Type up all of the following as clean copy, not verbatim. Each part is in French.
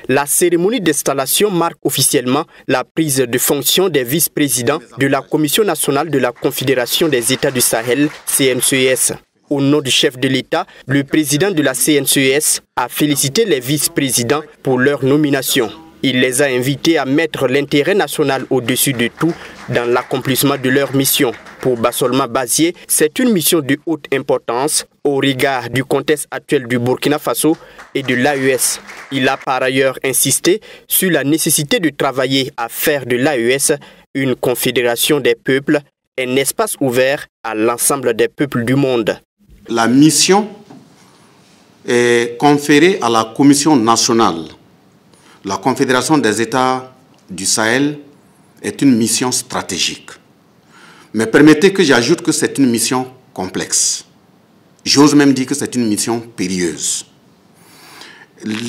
La cérémonie d'installation marque officiellement la prise de fonction des vice-présidents de la Commission nationale de la Confédération des États du Sahel, CNCES. Au nom du chef de l'État, le président de la CNCES a félicité les vice-présidents pour leur nomination. Il les a invités à mettre l'intérêt national au-dessus de tout dans l'accomplissement de leur mission. Pour Bassolma Bazié, c'est une mission de haute importance au regard du contexte actuel du Burkina Faso et de l'AES. Il a par ailleurs insisté sur la nécessité de travailler à faire de l'AES une confédération des peuples, un espace ouvert à l'ensemble des peuples du monde. La mission est conférée à la Commission nationale. La Confédération des États du Sahel est une mission stratégique. Mais permettez que j'ajoute que c'est une mission complexe. J'ose même dire que c'est une mission périlleuse.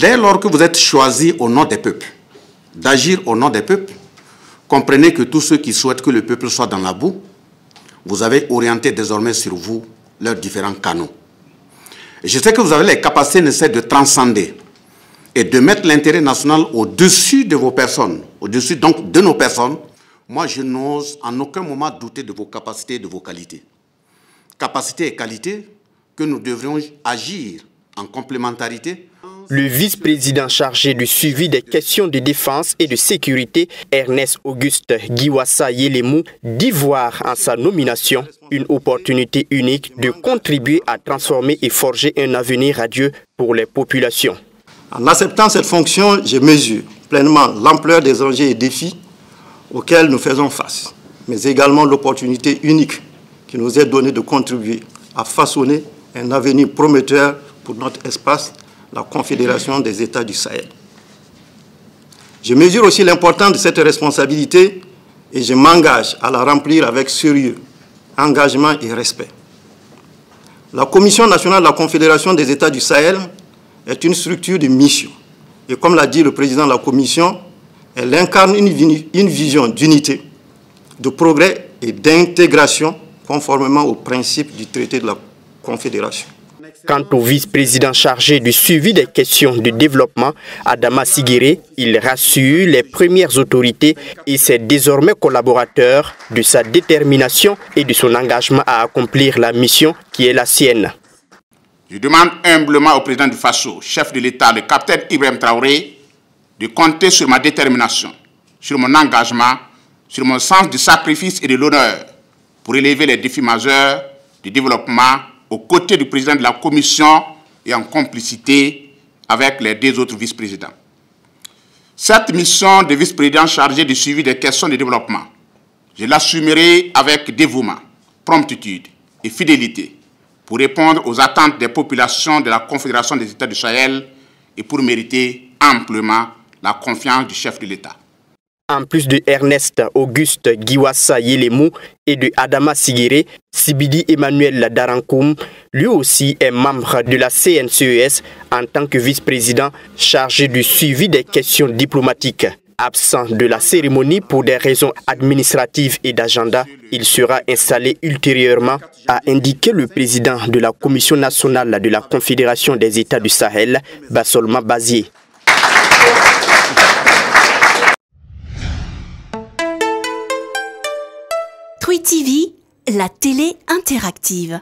Dès lors que vous êtes choisi au nom des peuples, d'agir au nom des peuples, comprenez que tous ceux qui souhaitent que le peuple soit dans la boue, vous avez orienté désormais sur vous leurs différents canaux. Et je sais que vous avez les capacités nécessaires de transcender et de mettre l'intérêt national au-dessus de vos personnes, au-dessus donc de nos personnes. Moi, je n'ose en aucun moment douter de vos capacités et de vos qualités. Capacités et qualités que nous devrions agir en complémentarité. Le vice-président chargé du suivi des questions de défense et de sécurité, Ernest Auguste Giwassa Yelemou, dit voir en sa nomination une opportunité unique de contribuer à transformer et forger un avenir radieux pour les populations. En acceptant cette fonction, je mesure pleinement l'ampleur des enjeux et défis auxquels nous faisons face, mais également l'opportunité unique qui nous est donnée de contribuer à façonner un avenir prometteur pour notre espace, la Confédération des États du Sahel. Je mesure aussi l'importance de cette responsabilité et je m'engage à la remplir avec sérieux, engagement et respect. La Commission nationale de la Confédération des États du Sahel est une structure de mission. Et comme l'a dit le président de la Commission, elle incarne une vision d'unité, de progrès et d'intégration conformément aux principes du traité de la Confédération. Quant au vice-président chargé du suivi des questions de développement, Adama Sigiré, il rassure les premières autorités et ses désormais collaborateurs de sa détermination et de son engagement à accomplir la mission qui est la sienne. Je demande humblement au président du Faso, chef de l'État, le capitaine Ibrahim Traoré, de compter sur ma détermination, sur mon engagement, sur mon sens du sacrifice et de l'honneur pour élever les défis majeurs du développement aux côtés du président de la Commission et en complicité avec les deux autres vice-présidents. Cette mission de vice-président chargé du suivi des questions de développement, je l'assumerai avec dévouement, promptitude et fidélité pour répondre aux attentes des populations de la Confédération des États du Sahel et pour mériter amplement la confiance du chef de l'État. En plus de Ernest Auguste Giwassa Yelemou et de Adama Sigiré, Sibidi Emmanuel Darankoum, lui aussi est membre de la CNCES en tant que vice-président chargé du suivi des questions diplomatiques. Absent de la cérémonie pour des raisons administratives et d'agenda, il sera installé ultérieurement, a indiqué le président de la Commission nationale de la Confédération des États du Sahel, Bassolma Bazié. Twi TV, la télé interactive.